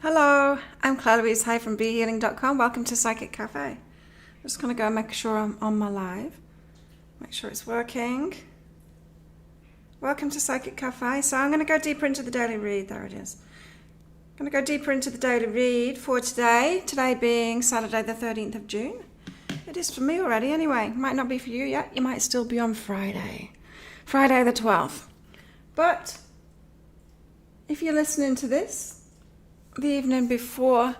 Hello, I'm Claire Louise Hay from BeHealing.com. Welcome to Psychic Cafe. I'm just going to go and make sure I'm on my live. Make sure it's working. Welcome to Psychic Cafe. So I'm going to go deeper into the daily read. There it is. I'm going to go deeper into the daily read for today. Today being Saturday the 13th of June. It is for me already anyway. Might not be for you yet. You might still be on Friday. Friday the 12th. But if you're listening to this the evening before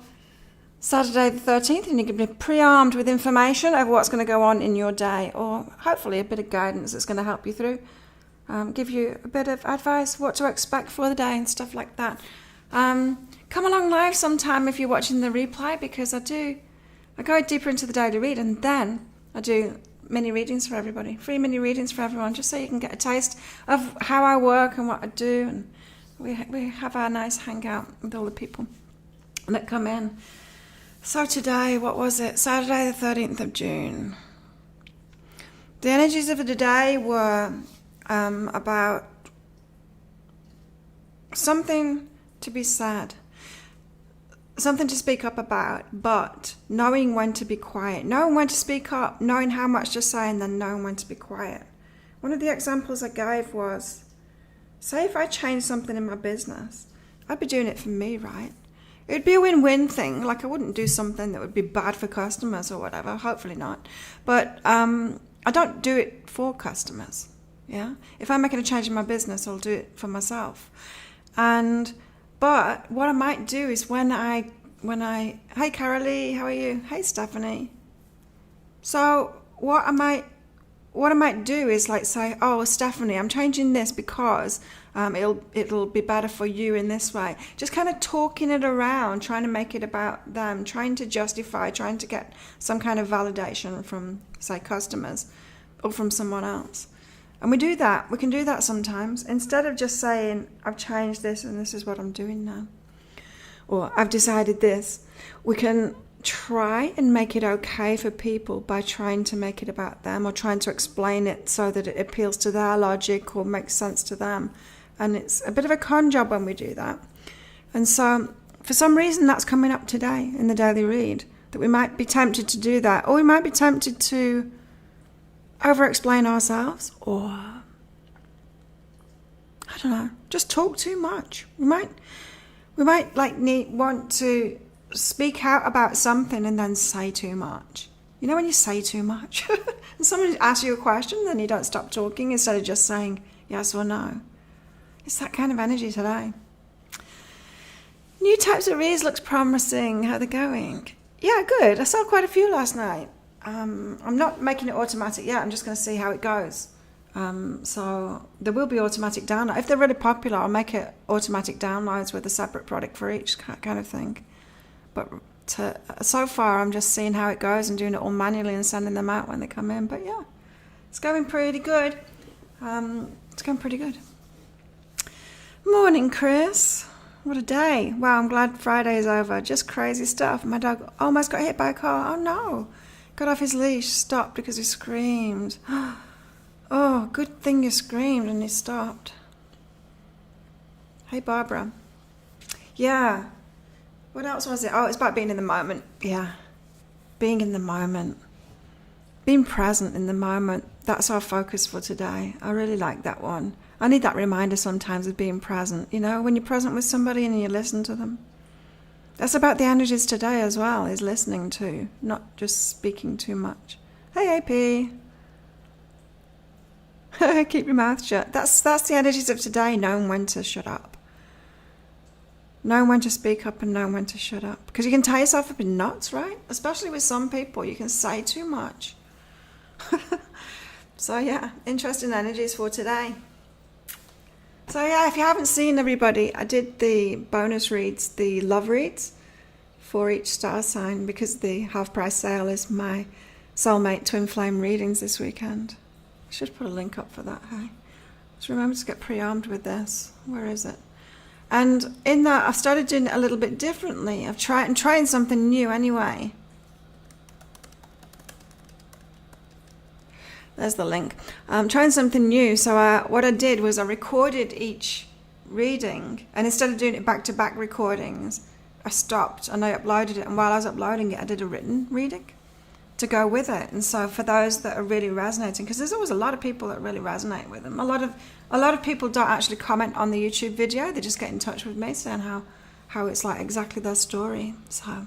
Saturday the 13th, and you can be pre-armed with information over what's going to go on in your day, or hopefully a bit of guidance that's going to help you through, give you a bit of advice, what to expect for the day and stuff like that. Come along live sometime if you're watching the replay, because I go deeper into the daily read, and then I do mini readings for everybody, free mini readings for everyone, just so you can get a taste of how I work and what I do. And we have our nice hangout with all the people that come in. So today, what was it? Saturday the 13th of June. The energies of the day were about something to be said, something to speak up about, but knowing when to be quiet, knowing when to speak up, knowing how much to say, and then knowing when to be quiet. One of the examples I gave was, say if I changed something in my business, I'd be doing it for me, right? It would be a win-win thing. Like, I wouldn't do something that would be bad for customers or whatever, hopefully not. But I don't do it for customers, yeah? If I'm making a change in my business, I'll do it for myself. But what I might do is when I, hey Carolee, how are you? Hey Stephanie. So what I might do is like say, oh Stephanie, I'm changing this because it'll be better for you in this way. Just kind of talking it around, trying to make it about them, trying to justify, trying to get some kind of validation from, say, customers or from someone else. And we do that. We can do that sometimes. Instead of just saying, I've changed this and this is what I'm doing now, or I've decided this, we can try and make it okay for people by trying to make it about them, or trying to explain it so that it appeals to their logic or makes sense to them. And it's a bit of a con job when we do that. And so for some reason that's coming up today in the daily read, that we might be tempted to do that, or we might be tempted to over-explain ourselves, or I don't know, just talk too much. We might want to speak out about something and then say too much. You know when you say too much and somebody asks you a question, then you don't stop talking instead of just saying yes or no. It's that kind of energy today. New types of reads looks promising. How are they going? Yeah, good. I saw quite a few last night. I'm not making it automatic yet. I'm just going to see how it goes. So there will be automatic download. If they're really popular, I'll make it automatic downloads with a separate product for each kind of thing. But so far, I'm just seeing how it goes and doing it all manually and sending them out when they come in. But yeah, it's going pretty good. It's going pretty good. Morning, Chris. What a day. Wow, I'm glad Friday is over. Just crazy stuff. My dog almost got hit by a car. Oh no. Got off his leash, stopped because he screamed. Oh, good thing you screamed and he stopped. Hey, Barbara. Yeah. What else was it? Oh, it's about being in the moment. Yeah. Being in the moment. Being present in the moment. That's our focus for today. I really like that one. I need that reminder sometimes of being present. You know, when you're present with somebody and you listen to them. That's about the energies today as well, is listening to, not just speaking too much. Hey, AP. Keep your mouth shut. That's the energies of today, knowing when to shut up. Knowing when to speak up and knowing when to shut up. Because you can tie yourself up in knots, right? Especially with some people, you can say too much. So yeah, interesting energies for today. So yeah, if you haven't seen everybody, I did the bonus reads, the love reads for each star sign, because the half price sale is my soulmate twin flame readings this weekend. I should put a link up for that, hey? Just remember to get pre-armed with this. Where is it? And in that, I've started doing it a little bit differently. I'm trying something new anyway. There's the link. I'm trying something new. So what I did was I recorded each reading, and instead of doing it back-to-back recordings, I stopped and I uploaded it, and while I was uploading it, I did a written reading to go with it. And so for those that are really resonating, because there's always a lot of people that really resonate with them. A lot of people don't actually comment on the YouTube video. They just get in touch with me saying how it's like exactly their story. So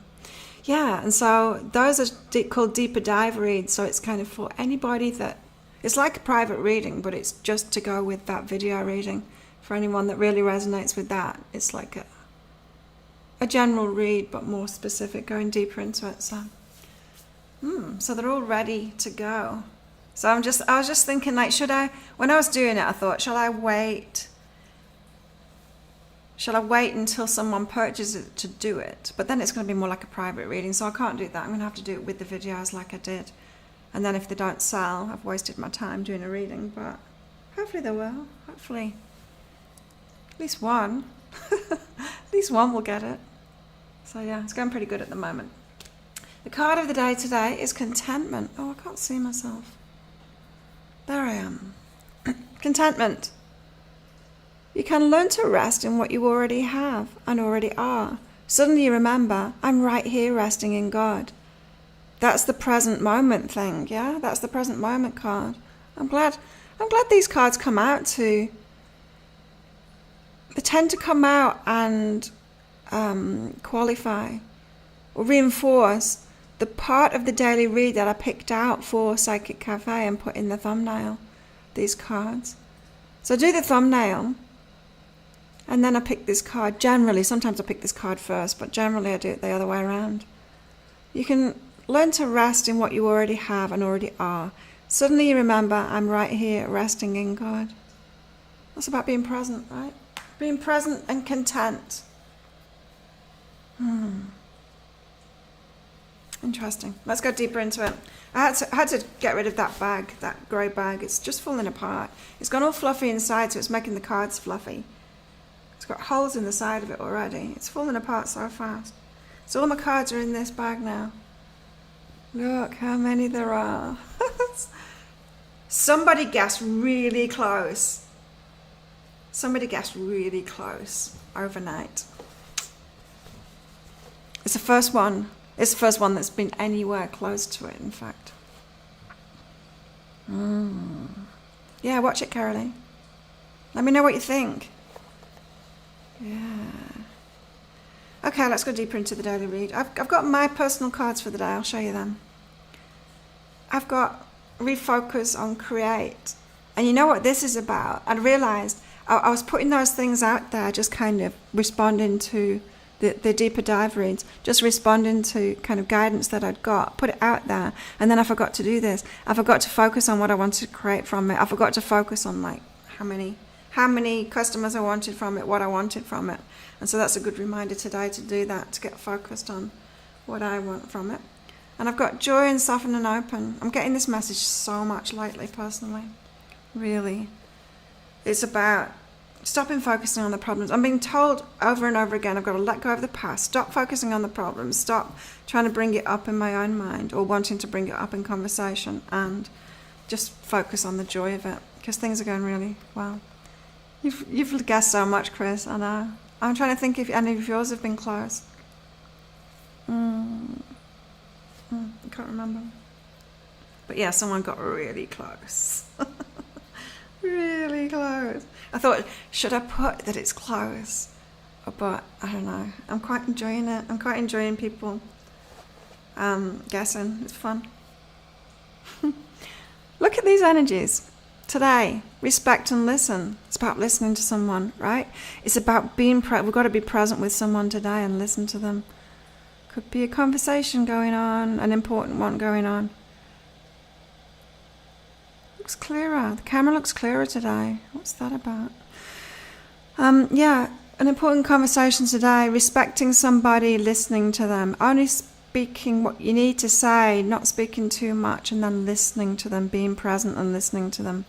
yeah, and so those are called deeper dive reads. So it's kind of for anybody that, it's like a private reading, but it's just to go with that video reading. For anyone that really resonates with that, it's like a general read, but more specific, going deeper into it. So they're all ready to go. So I was just thinking, like, when I was doing it, I thought, shall I wait until someone purchases it to do it? But then it's going to be more like a private reading, so I can't do that. I'm going to have to do it with the videos like I did. And then if they don't sell, I've wasted my time doing a reading, but hopefully they will. Hopefully at least one. At least one will get it. So yeah, it's going pretty good at the moment. The card of the day today is contentment. Oh, I can't see myself. There I am. Contentment. You can learn to rest in what you already have and already are. Suddenly you remember, I'm right here resting in God. That's the present moment thing, yeah? That's the present moment card. I'm glad these cards come out too. They tend to come out and qualify or reinforce the part of the daily read that I picked out for Psychic Cafe and put in the thumbnail, these cards. So I do the thumbnail, and then I pick this card. Generally, sometimes I pick this card first, but generally I do it the other way around. You can learn to rest in what you already have and already are. Suddenly you remember, I'm right here resting in God. That's about being present, right? Being present and content. Interesting. Let's go deeper into it. I had to get rid of that bag, that grey bag. It's just falling apart. It's gone all fluffy inside, so it's making the cards fluffy. It's got holes in the side of it already. It's falling apart so fast. So all my cards are in this bag now. Look how many there are. Somebody guessed really close. Somebody guessed really close overnight. It's the first one. It's the first one that's been anywhere close to it, in fact. Yeah, watch it, Carolee. Let me know what you think. Yeah. Okay, let's go deeper into the daily read. I've got my personal cards for the day. I'll show you them. I've got refocus on create. And you know what this is about? I realized I was putting those things out there, just kind of responding to the deeper dive reads, just responding to kind of guidance that I'd got, put it out there, and then I forgot to do this. I forgot to focus on what I wanted to create from it. I forgot to focus on like how many customers I wanted from it, what I wanted from it. And so that's a good reminder today to do that, to get focused on what I want from it. And I've got joy and soften and open. I'm getting this message so much lately, personally. Really. It's about stopping focusing on the problems. I'm being told over and over again, I've got to let go of the past. Stop focusing on the problems. Stop trying to bring it up in my own mind or wanting to bring it up in conversation, and just focus on the joy of it, because things are going really well. You've guessed so much, Chris, I know. I'm trying to think if any of yours have been close. I can't remember. But yeah, someone got really close. Really close. I thought, should I put that it's close? But I don't know. I'm quite enjoying it. I'm quite enjoying people guessing. It's fun. Look at these energies. Today, respect and listen. It's about listening to someone, right? It's about being we've got to be present with someone today and listen to them. Could be a conversation going on, an important one going on. Looks clearer. The camera looks clearer today. What's that about? Yeah, an important conversation today. Respecting somebody, listening to them. Only speaking what you need to say, not speaking too much, and then listening to them, being present and listening to them.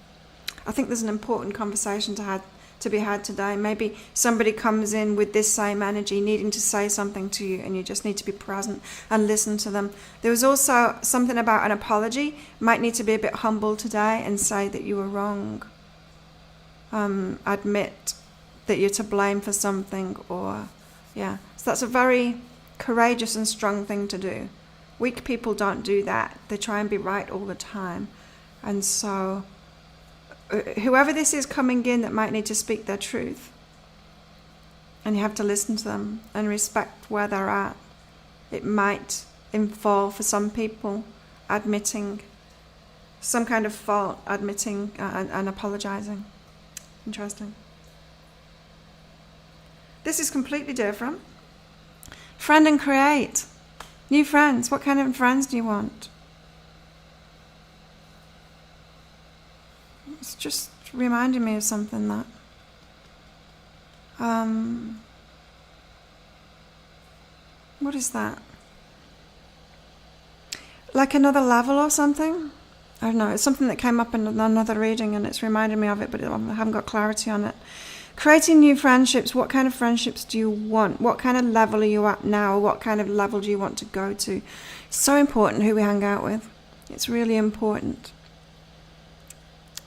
I think there's an important conversation to be had today. Maybe somebody comes in with this same energy, needing to say something to you, and you just need to be present and listen to them. There was also something about an apology. Might need to be a bit humble today and say that you were wrong. Admit that you're to blame for something, or yeah. So that's a very courageous and strong thing to do. Weak people don't do that. They try and be right all the time. And so whoever this is coming in that might need to speak their truth, and you have to listen to them and respect where they're at. It might involve, for some people, admitting some kind of fault, admitting and apologizing. Interesting. This is completely different. Friend and create. New friends. What kind of friends do you want? It's just reminding me of something that what is that? Like another level or something? I don't know. It's something that came up in another reading and it's reminded me of it, but I haven't got clarity on it. Creating new friendships. What kind of friendships do you want? What kind of level are you at now? What kind of level do you want to go to? It's so important who we hang out with. It's really important.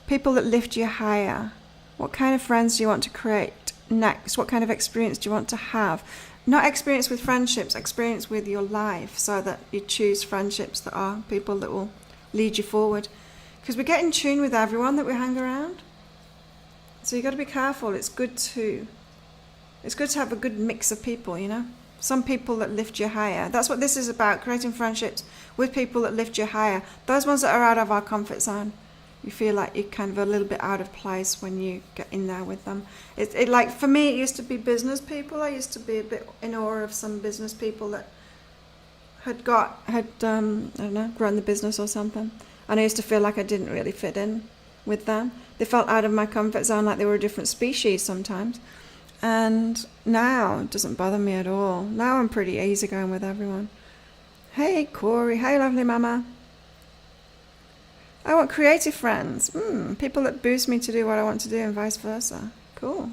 People that lift you higher. What kind of friends do you want to create next? What kind of experience do you want to have? Not experience with friendships, experience with your life, so that you choose friendships that are people that will lead you forward. Because we get in tune with everyone that we hang around. So you've got to be careful. It's good to have a good mix of people, you know. Some people that lift you higher. That's what this is about, creating friendships with people that lift you higher. Those ones that are out of our comfort zone. You feel like you're kind of a little bit out of place when you get in there with them. It like, for me, it used to be business people. I used to be a bit in awe of some business people that had I don't know, grown the business or something. And I used to feel like I didn't really fit in with them. They felt out of my comfort zone, like they were a different species sometimes. And now it doesn't bother me at all. Now I'm pretty easygoing with everyone. Hey, Corey. Hey, lovely mama. I want creative friends. People that boost me to do what I want to do and vice versa. Cool.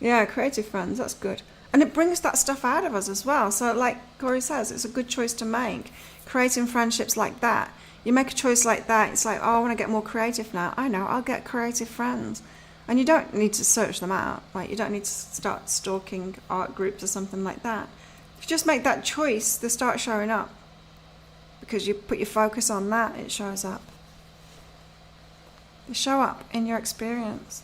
Yeah, creative friends. That's good. And it brings that stuff out of us as well. So like Corey says, it's a good choice to make. Creating friendships like that. You make a choice like that. It's like, oh, I want to get more creative now. I know, I'll get creative friends. And you don't need to search them out. Like, you don't need to start stalking art groups or something like that. If you just make that choice, they start showing up. Because you put your focus on that, it shows up. They show up in your experience.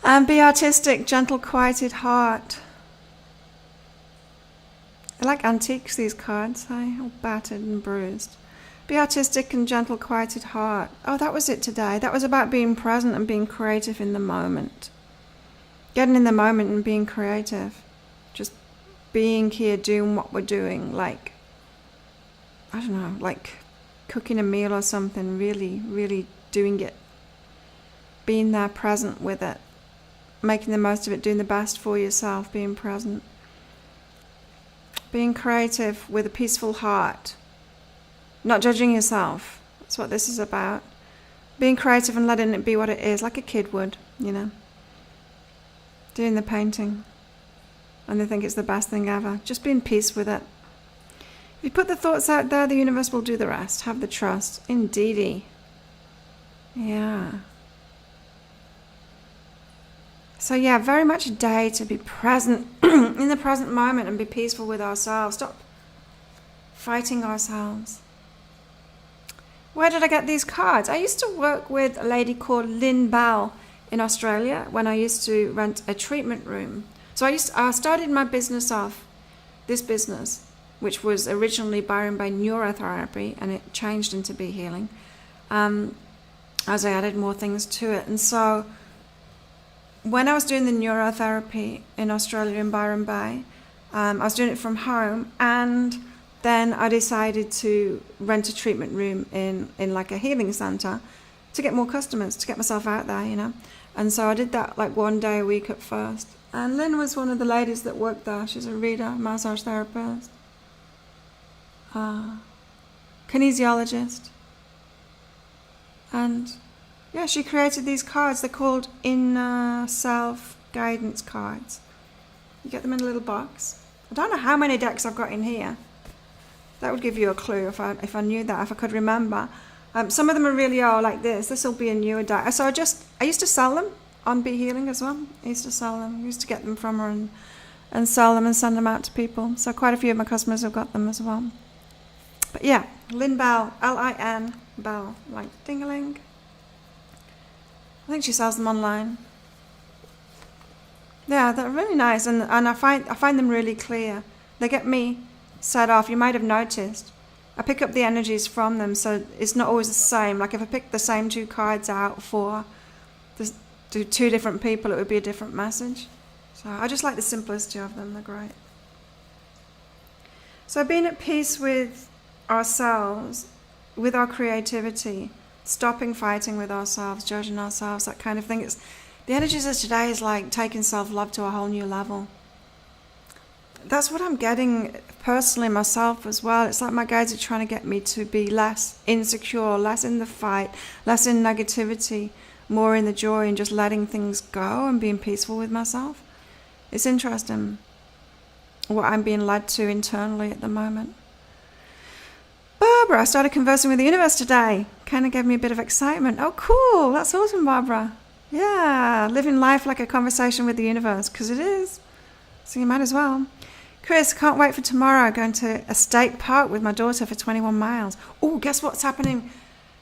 And be artistic, gentle, quieted heart. They're like antiques, these cards, hey? All battered and bruised. Be artistic and gentle, quieted heart. Oh, that was it today. That was about being present and being creative in the moment. Getting in the moment and being creative. Just being here, doing what we're doing, like, I don't know, like cooking a meal or something, really, really doing it. Being there, present with it. Making the most of it, doing the best for yourself, being present. Being creative with a peaceful heart. Not judging yourself. That's what this is about. Being creative and letting it be what it is, like a kid would, you know. Doing the painting. And they think it's the best thing ever. Just be in peace with it. If you put the thoughts out there, the universe will do the rest. Have the trust. Indeedy. Yeah. So yeah, very much a day to be present in the present moment and be peaceful with ourselves. Stop fighting ourselves. Where did I get these cards? I used to work with a lady called Lynn Bell in Australia when I used to rent a treatment room. So I started my business off, this business, which was originally Byron Bay Neurotherapy, and it changed into Be Healing, as I added more things to it. And so when I was doing the neurotherapy in Australia in Byron Bay, I was doing it from home, and then I decided to rent a treatment room in like a healing center to get more customers, to get myself out there, you know. And so I did that like one day a week at first. And Lynn was one of the ladies that worked there. She's a reader, massage therapist, kinesiologist. And yeah, she created these cards. They're called Inner Self Guidance cards. You get them in a little box. I don't know how many decks I've got in here. That would give you a clue if I knew that, if I could remember. Some of them are really like this. This will be a newer deck. So I used to sell them on Be Healing as well. I used to sell them. I used to get them from her and sell them and send them out to people. So quite a few of my customers have got them as well. But yeah, Lynn Bell, Lin Bell, like ding-a-ling. I think she sells them online. Yeah, they're really nice, and I find them really clear. They get me set off. You might have noticed. I pick up the energies from them, so it's not always the same. Like if I pick the same 2 cards out for to 2 different people, it would be a different message. So I just like the simplicity of them. They're great. So being at peace with ourselves, with our creativity, stopping fighting with ourselves, judging ourselves, that kind of thing. The energies of today is like taking self-love to a whole new level. That's what I'm getting personally myself as well. It's like my guides are trying to get me to be less insecure, less in the fight, less in negativity, more in the joy and just letting things go and being peaceful with myself. It's interesting what I'm being led to internally at the moment. Barbara, I started conversing with the universe today. Kind of gave me a bit of excitement. Oh, cool. That's awesome, Barbara. Yeah, living life like a conversation with the universe, because it is. So you might as well. Chris, can't wait for tomorrow. Going to a state park with my daughter for 21 miles. Oh, guess what's happening?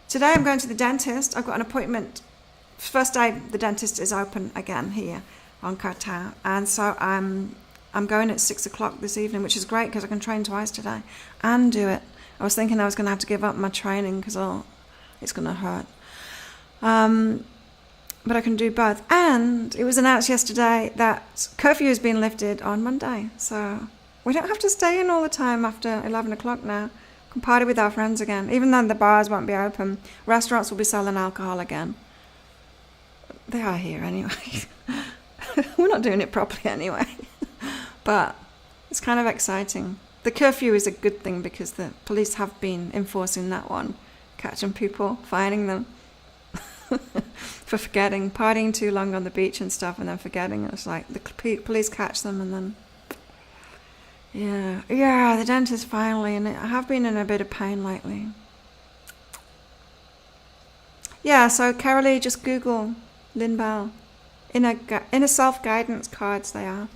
Today I'm going to the dentist. I've got an appointment. First day the dentist is open again here on Qatar. And so I'm going at 6 o'clock this evening, which is great because I can train twice today and do it. I was thinking I was going to have to give up my training because it's going to hurt. But I can do both. And it was announced yesterday that curfew has been lifted on Monday. So we don't have to stay in all the time after 11 o'clock now. We can party with our friends again. Even though the bars won't be open, restaurants will be selling alcohol again. They are here anyway. We're not doing it properly anyway. But it's kind of exciting. The curfew is a good thing because the police have been enforcing that one, catching people, fining them for forgetting, partying too long on the beach and stuff, and then forgetting. It's like the police catch them, and then yeah, the dentist finally. And I have been in a bit of pain lately. Yeah, so Carolee, just Google Lynn Bell. Inner self-guidance cards they are.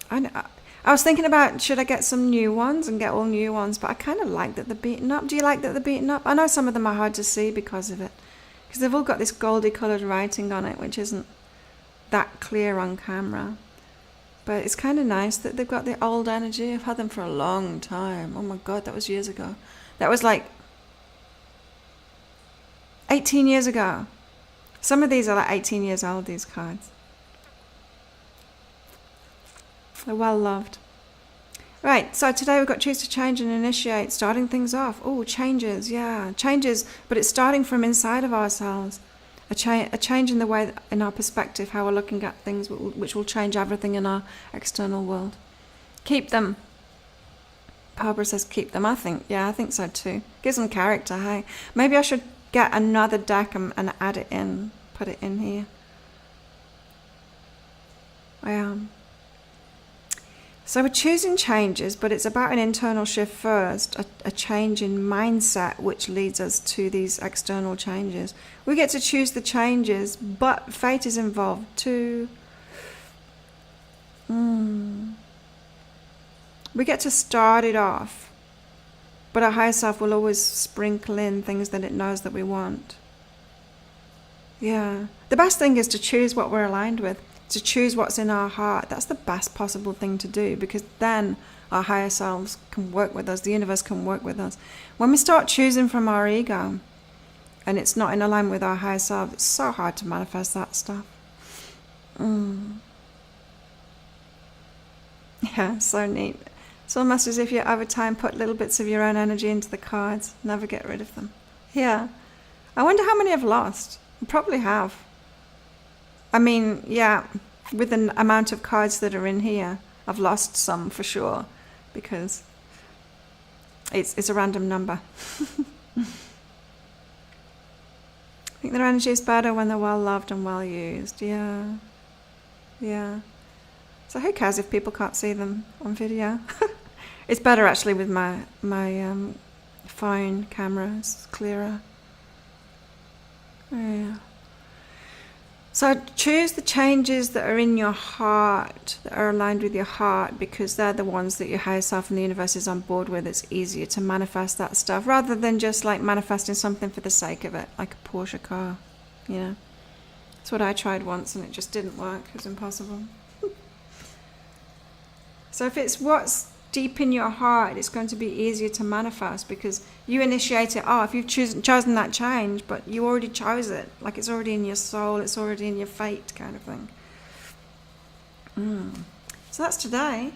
I was thinking about should I get some new ones and get all new ones, but I kind of like that they're beaten up. Do you like that they're beaten up? I know some of them are hard to see because of it, because they've all got this goldy coloured writing on it, which isn't that clear on camera. But it's kind of nice that they've got the old energy. I've had them for a long time. Oh my God, that was years ago. That was like 18 years ago. Some of these are like 18 years old, these cards. They're well loved. Right, so today we've got choose to change and initiate, starting things off. Oh, changes, yeah, changes, but it's starting from inside of ourselves. A change in the way, in our perspective, how we're looking at things, which will change everything in our external world. Keep them. Barbara says keep them. I think so too. Gives them character, hey. Maybe I should get another deck and add it in, put it in here. So we're choosing changes, but it's about an internal shift first, a change in mindset, which leads us to these external changes. We get to choose the changes, but fate is involved too. We get to start it off, but our higher self will always sprinkle in things that it knows that we want. Yeah. The best thing is to choose what we're aligned with. To choose what's in our heart. That's the best possible thing to do, because then our higher selves can work with us, the universe can work with us. When we start choosing from our ego and it's not in alignment with our higher self, it's so hard to manifest that stuff. Yeah, so neat. It's almost as if you over time put little bits of your own energy into the cards, never get rid of them. Yeah. I wonder how many I've lost. I probably have. I mean, yeah, with the amount of cards that are in here, I've lost some for sure, because it's a random number. I think their energy is better when they're well loved and well used. Yeah. So who cares if people can't see them on video? It's better actually with my phone camera is clearer. Yeah. So choose the changes that are in your heart, that are aligned with your heart, because they're the ones that your higher self and the universe is on board with. It's easier to manifest that stuff rather than just like manifesting something for the sake of it, like a Porsche car, you know. That's what I tried once and it just didn't work. It was impossible. So if it's what's deep in your heart, it's going to be easier to manifest because you initiate it off. You've chosen that change, but you already chose it. Like it's already in your soul, it's already in your fate kind of thing. So that's today.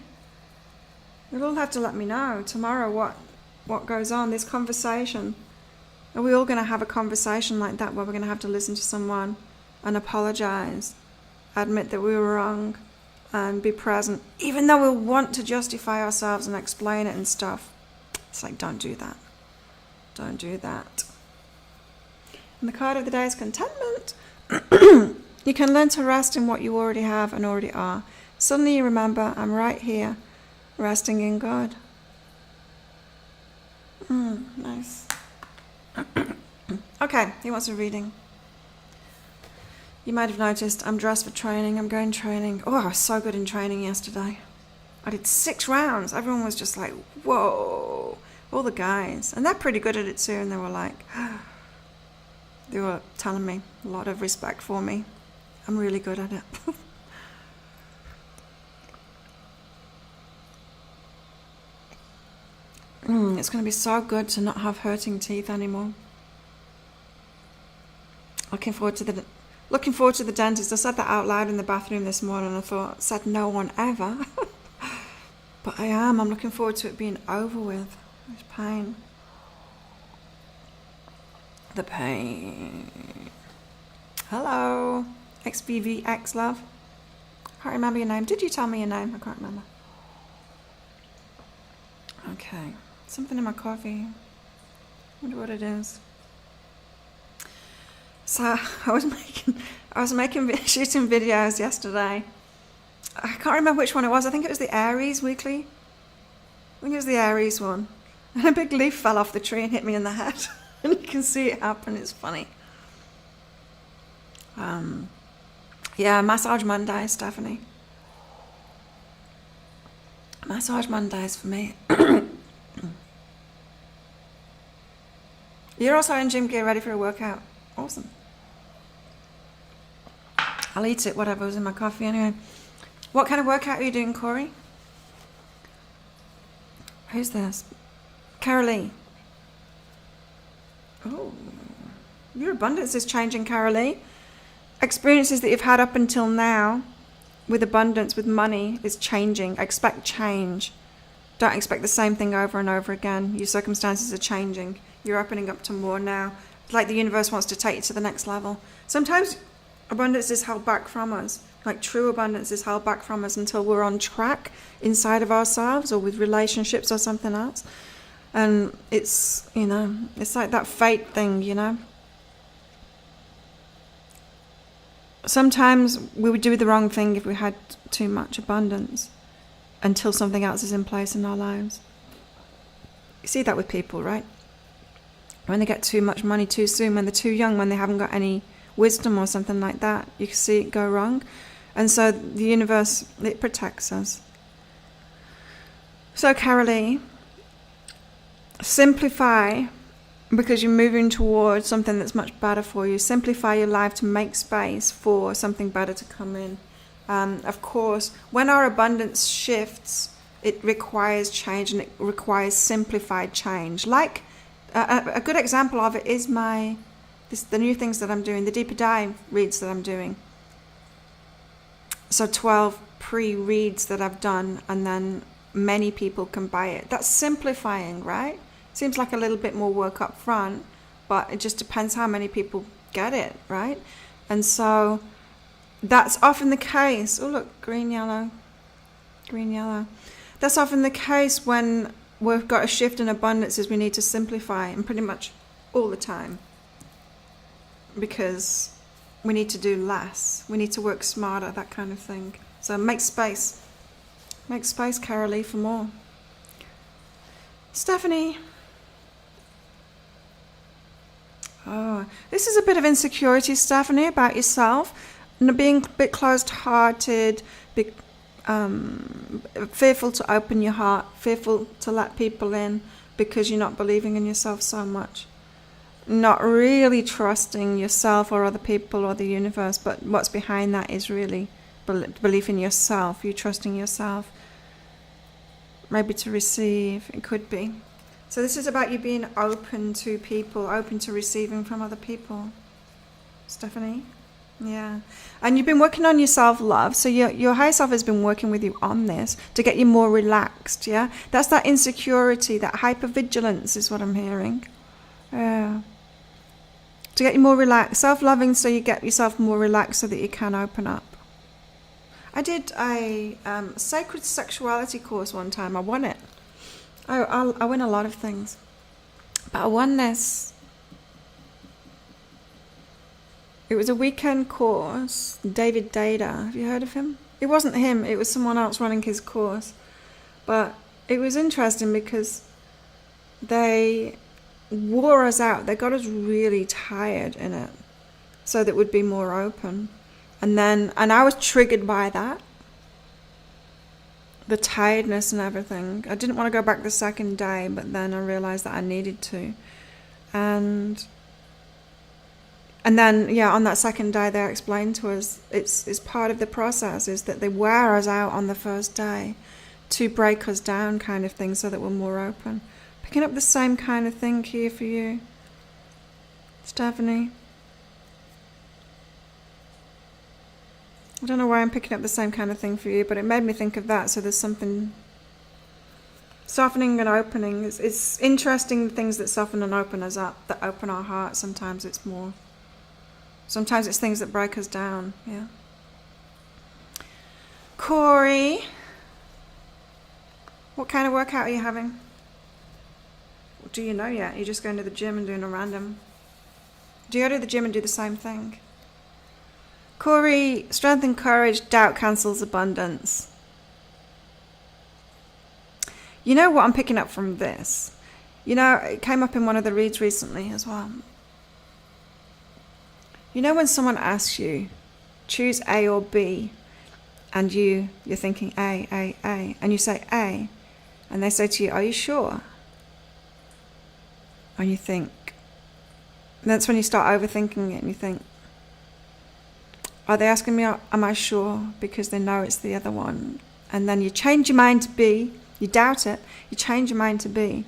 You'll all have to let me know tomorrow what goes on, this conversation. Are we all going to have a conversation like that where we're going to have to listen to someone and apologize, admit that we were wrong, and be present, even though we want to justify ourselves and explain it and stuff? It's like, don't do that. Don't do that. And the card of the day is contentment. You can learn to rest in what you already have and already are. Suddenly you remember, I'm right here, resting in God. Nice. Okay, who wants a reading? You might have noticed I'm dressed for training. I'm going training. Oh, I was so good in training yesterday. I did 6 rounds. Everyone was just like, whoa. All the guys. And they're pretty good at it too. And they were like, they were telling me a lot of respect for me. I'm really good at it. It's going to be so good to not have hurting teeth anymore. Looking forward to the dentist. I said that out loud in the bathroom this morning. I thought, said no one ever. But I am. I'm looking forward to it being over with. There's pain. The pain. Hello. XBVX love. Can't remember your name. Did you tell me your name? I can't remember. Okay. Something in my coffee. Wonder what it is. So I was shooting videos yesterday. I can't remember which one it was. I think it was the Aries weekly. I think it was the Aries one. And a big leaf fell off the tree and hit me in the head. And you can see it happen. It's funny. Yeah, Massage Mondays, Stephanie. Massage Mondays for me. You're also in gym gear, ready for a workout. Awesome. I'll eat it, whatever was in my coffee anyway. What kind of workout are you doing, Corey? Who's this? Carolee. Oh, your abundance is changing, Carolee. Experiences that you've had up until now with abundance, with money, is changing. Expect change. Don't expect the same thing over and over again. Your circumstances are changing. You're opening up to more now. It's like the universe wants to take you to the next level. Sometimes abundance is held back from us. Like true abundance is held back from us until we're on track inside of ourselves or with relationships or something else. And it's, it's like that fate thing, Sometimes we would do the wrong thing if we had too much abundance until something else is in place in our lives. You see that with people, right? When they get too much money too soon, when they're too young, when they haven't got any wisdom or something like that, you can see it go wrong. And so the universe, it protects us. So Carolee, simplify, because you're moving towards something that's much better for you. Simplify your life to make space for something better to come in. Of course, when our abundance shifts, it requires change and it requires simplified change. Like a good example of it is the new things that I'm doing, the deeper dive reads that I'm doing. So 12 pre-reads that I've done, and then many people can buy it. That's simplifying, right? Seems like a little bit more work up front, but it just depends how many people get it, right? And so that's often the case. Oh, look, green, yellow. That's often the case when we've got a shift in abundances. We need to simplify, and pretty much all the time, because we need to do less. We need to work smarter, that kind of thing. So make space. Make space, Carolee, for more. Stephanie, Oh, this is a bit of insecurity, Stephanie, about yourself. Being a bit closed-hearted, fearful to open your heart, fearful to let people in because you're not believing in yourself so much. Not really trusting yourself or other people or the universe, but what's behind that is really belief in yourself, you trusting yourself. Maybe to receive, it could be. So this is about you being open to people, open to receiving from other people. Stephanie? Yeah. And you've been working on your self-love, so your higher self has been working with you on this to get you more relaxed, yeah? That's that insecurity, that hypervigilance is what I'm hearing. Yeah. To get you more relaxed, self-loving so you get yourself more relaxed so that you can open up. I did a sacred sexuality course one time. I won it. I win a lot of things. But I won this. It was a weekend course. David Data. Have you heard of him? It wasn't him. It was someone else running his course. But it was interesting because they wore us out. They got us really tired in it so that we'd be more open. And I was triggered by that. The tiredness and everything. I didn't want to go back the second day, but then I realized that I needed to. And then, yeah, on that second day, they explained to us it's part of the process, is that they wear us out on the first day to break us down kind of thing so that we're more open. Picking up the same kind of thing here for you, Stephanie. I don't know why I'm picking up the same kind of thing for you, but it made me think of that. So there's something softening and opening. It's interesting, the things that soften and open us up, that open our hearts. Sometimes it's things that break us down. Yeah. Corey, what kind of workout are you having? Do you know yet? You're just going to the gym and doing a random. Do you go to the gym and do the same thing? Corey, strength and courage, doubt cancels abundance. You know what I'm picking up from this? You know, it came up in one of the reads recently as well. You know when someone asks you, choose A or B, and you're thinking A, and you say A, and they say to you, are you sure? And you think, and that's when you start overthinking it and you think, are they asking me, am I sure? Because they know it's the other one. And then you change your mind to B, you doubt it, you change your mind to B,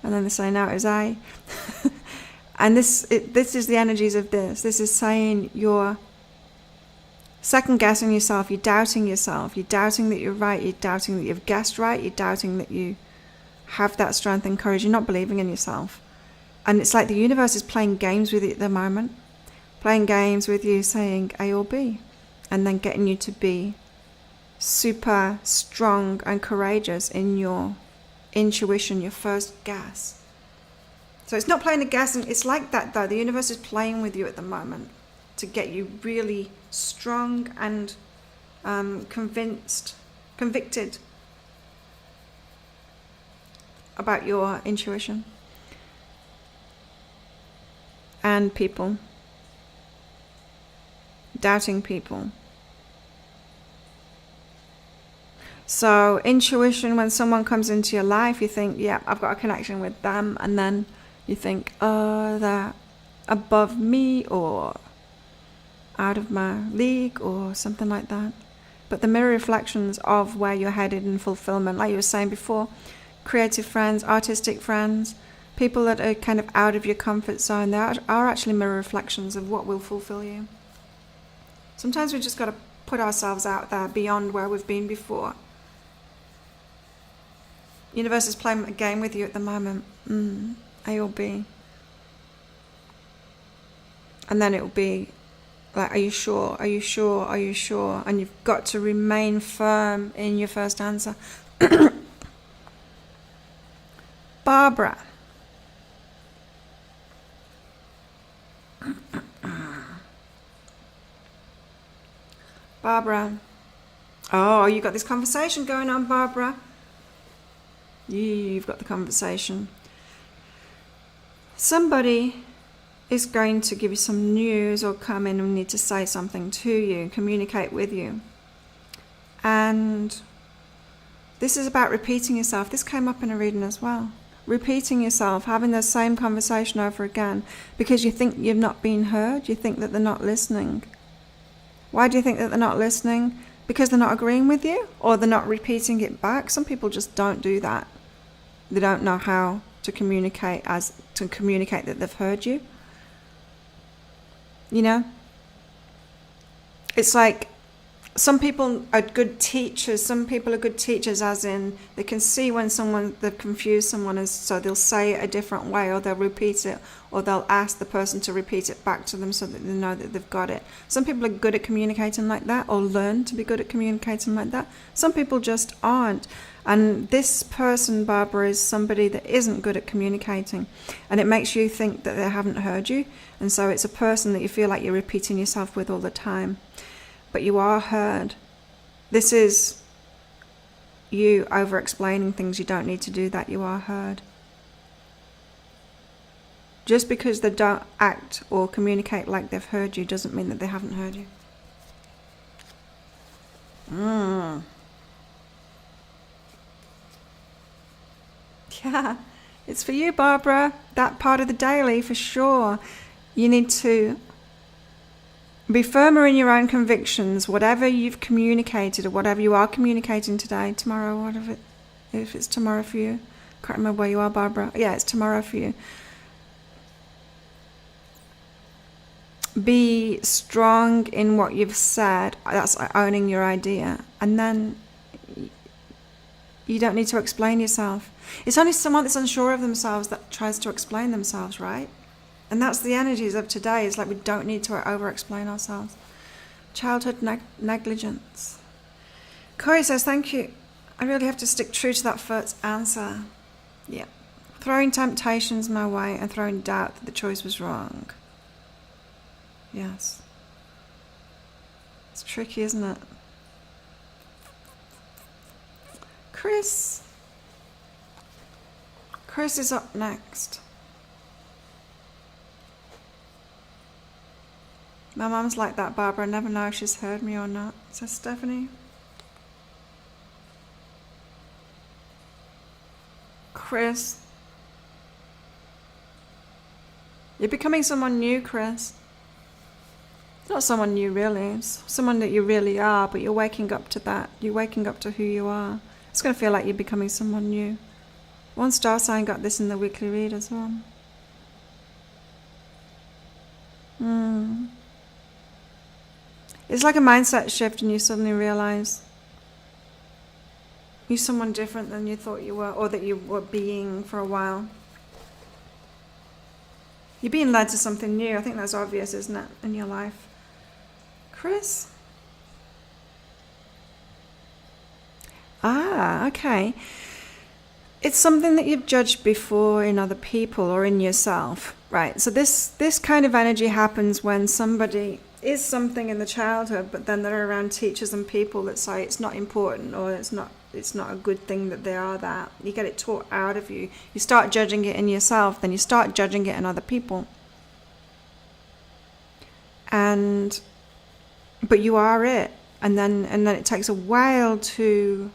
and then they say, no, it was A. And this is the energies of this. This is saying you're second guessing yourself, you're doubting yourself, you're doubting that you're right, you're doubting that you've guessed right, you're doubting that you have that strength and courage, you're not believing in yourself. And it's like the universe is playing games with you at the moment. Playing games with you saying A or B, and then getting you to be super strong and courageous in your intuition, your first guess. So it's not playing a guess, and it's like that though. The universe is playing with you at the moment to get you really strong and convicted about your intuition and people. Doubting people. So intuition, when someone comes into your life, you think, yeah, I've got a connection with them, and then you think, oh, they're above me or out of my league or something like that. But the mirror reflections of where you're headed in fulfillment, like you were saying before, creative friends, artistic friends, people that are kind of out of your comfort zone, they are actually mirror reflections of what will fulfill you. Sometimes we just got to put ourselves out there beyond where we've been before. Universe is playing a game with you at the moment. A or B. And then it will be like, are you sure? Are you sure? Are you sure? And you've got to remain firm in your first answer. Barbara. Barbara. Oh, you got this conversation going on, Barbara. You've got the conversation. Somebody is going to give you some news or come in and need to say something to you, communicate with you. And this is about repeating yourself. This came up in a reading as well. Repeating yourself, having the same conversation over again because you think you've not been heard, you think that they're not listening. Why do you think that they're not listening? Because they're not agreeing with you, or they're not repeating it back. Some people just don't do that. They don't know how to communicate that they've heard you. You know? It's like some people are good teachers. Some people are good teachers as in they can see when they've confused someone, so they'll say it a different way, or they'll repeat it, or they'll ask the person to repeat it back to them so that they know that they've got it. Some people are good at communicating like that, or learn to be good at communicating like that. Some people just aren't. And this person, Barbara, is somebody that isn't good at communicating. And it makes you think that they haven't heard you. And so it's a person that you feel like you're repeating yourself with all the time. But you are heard. This is you over-explaining things. You don't need to do that. You are heard. Just because they don't act or communicate like they've heard you doesn't mean that they haven't heard you. Yeah, it's for you, Barbara. That part of the daily, for sure. You need to be firmer in your own convictions, whatever you've communicated or whatever you are communicating today, tomorrow, whatever, if it's tomorrow for you. Can't remember where you are, Barbara. Yeah, it's tomorrow for you. Be strong in what you've said. That's owning your idea. And then you don't need to explain yourself. It's only someone that's unsure of themselves that tries to explain themselves, right? And that's the energies of today. It's like we don't need to over-explain ourselves. Childhood negligence. Corey says, thank you. I really have to stick true to that first answer. Yeah. Throwing temptations my way and throwing doubt that the choice was wrong. Yes. It's tricky, isn't it? Chris is up next. My mum's like that, Barbara. I never know if she's heard me or not. Says Stephanie. Chris. You're becoming someone new, Chris. Not someone new, really. It's someone that you really are, but you're waking up to that. You're waking up to who you are. It's going to feel like you're becoming someone new. One star sign got this in the weekly read as well. It's like a mindset shift and you suddenly realize you're someone different than you thought you were, or that you were being for a while. You're being led to something new. I think that's obvious, isn't it, in your life? Chris? Okay. It's something that you've judged before in other people or in yourself, right? So this kind of energy happens when somebody is something in the childhood, but then they're around teachers and people that say it's not important, or it's not a good thing that they are that. You get it taught out of you. You start judging it in yourself, then you start judging it in other people. But you are it. And then it takes a while to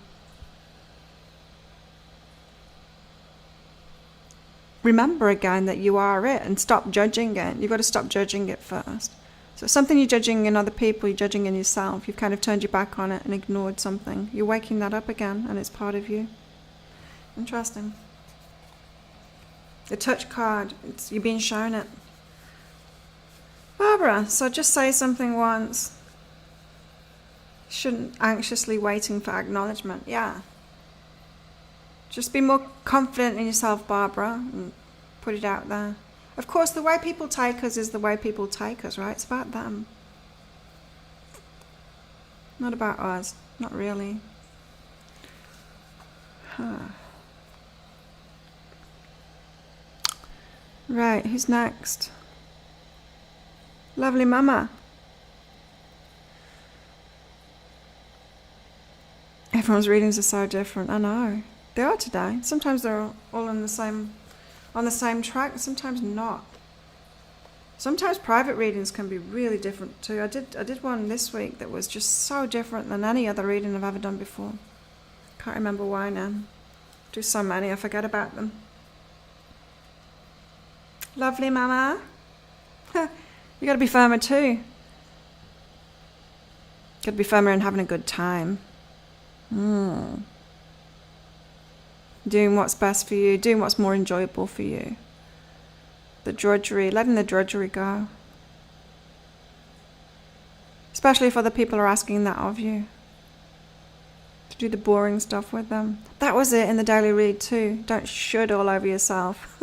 remember again that you are it and stop judging it. You've got to stop judging it first. So something you're judging in other people, you're judging in yourself. You've kind of turned your back on it and ignored something. You're waking that up again, and it's part of you. Interesting. The touch card, you're being shown it. Barbara, so just say something once. Shouldn't anxiously waiting for acknowledgement. Yeah. Just be more confident in yourself, Barbara, and put it out there. Of course, the way people take us is the way people take us, right? It's about them. Not about us. Not really. Right, who's next? Lovely mama. Everyone's readings are so different. I know. They are today. Sometimes they're all on the same track, sometimes not. Sometimes private readings can be really different too. I did one this week that was just so different than any other reading I've ever done before. Can't remember why now. Do so many, I forget about them. Lovely, Mama. You got to be firmer too. Got to be firmer and having a good time. Doing what's best for you, doing what's more enjoyable for you. The drudgery, letting the drudgery go. Especially if other people are asking that of you. To do the boring stuff with them. That was it in the daily read too. Don't should all over yourself.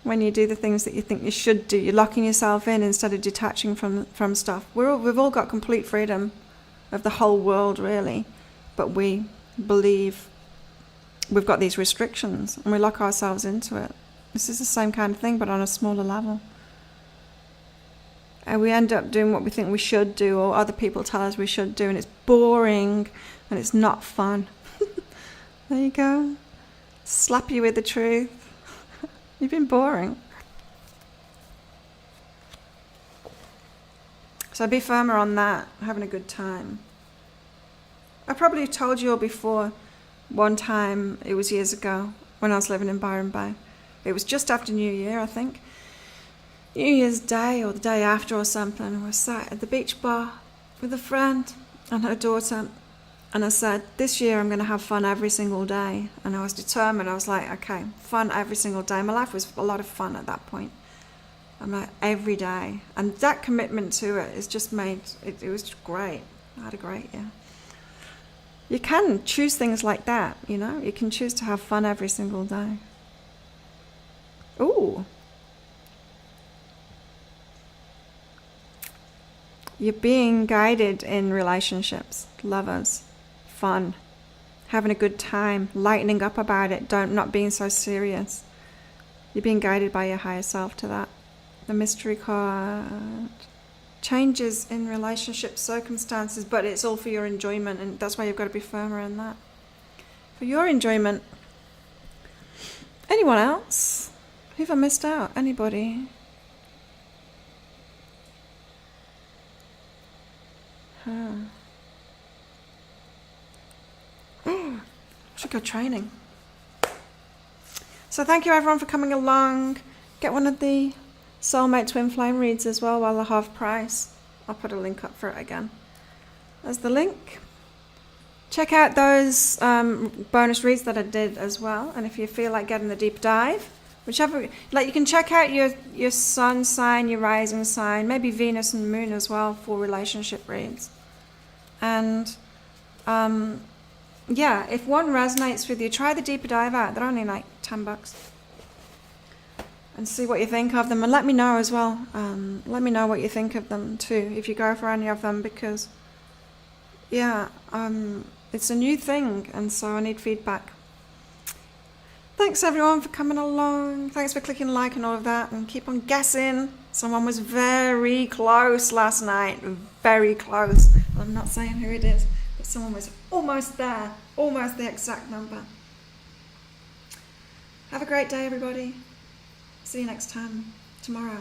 When you do the things that you think you should do, you're locking yourself in instead of detaching from stuff. We've all got complete freedom of the whole world, really. But we believe we've got these restrictions and we lock ourselves into it. This is the same kind of thing, but on a smaller level. And we end up doing what we think we should do, or other people tell us we should do, and it's boring and it's not fun. There you go. Slap you with the truth. You've been boring. So be firmer on that, having a good time. I probably told you all before, one time, it was years ago, when I was living in Byron Bay. It was just after New Year, I think. New Year's Day or the day after or something. I was sat at the beach bar with a friend and her daughter. And I said, this year I'm going to have fun every single day. And I was determined. I was like, okay, fun every single day. My life was a lot of fun at that point. I'm like, every day. And that commitment to it has just made, it was just great. I had a great year. You can choose things like that, you know. You can choose to have fun every single day. Ooh. You're being guided in relationships, lovers, fun, having a good time, lightening up about it, not being so serious. You're being guided by your higher self to that. The mystery card. Changes in relationship circumstances, but it's all for your enjoyment, and that's why you've got to be firmer in that. For your enjoyment. Anyone else? Who have I missed out? Anybody? Should go training. So thank you everyone for coming along. Get one of the Soulmate Twin Flame reads as well while they're half price. I'll put a link up for it again. There's the link. Check out those bonus reads that I did as well. And if you feel like getting the deep dive, whichever, like you can check out your sun sign, your rising sign, maybe Venus and Moon as well for relationship reads. And yeah, if one resonates with you, try the deeper dive out. They're only like $10. And see what you think of them, and let me know as well. Let me know what you think of them too, if you go for any of them, because yeah, it's a new thing, and so I need feedback. Thanks everyone for coming along. Thanks for clicking like and all of that, and keep on guessing. Someone was very close last night, very close. I'm not saying who it is, but someone was almost there, almost the exact number. Have a great day, everybody. See you next time, tomorrow.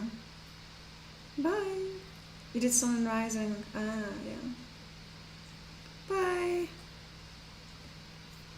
Bye. You did sun and rising. Yeah. Bye.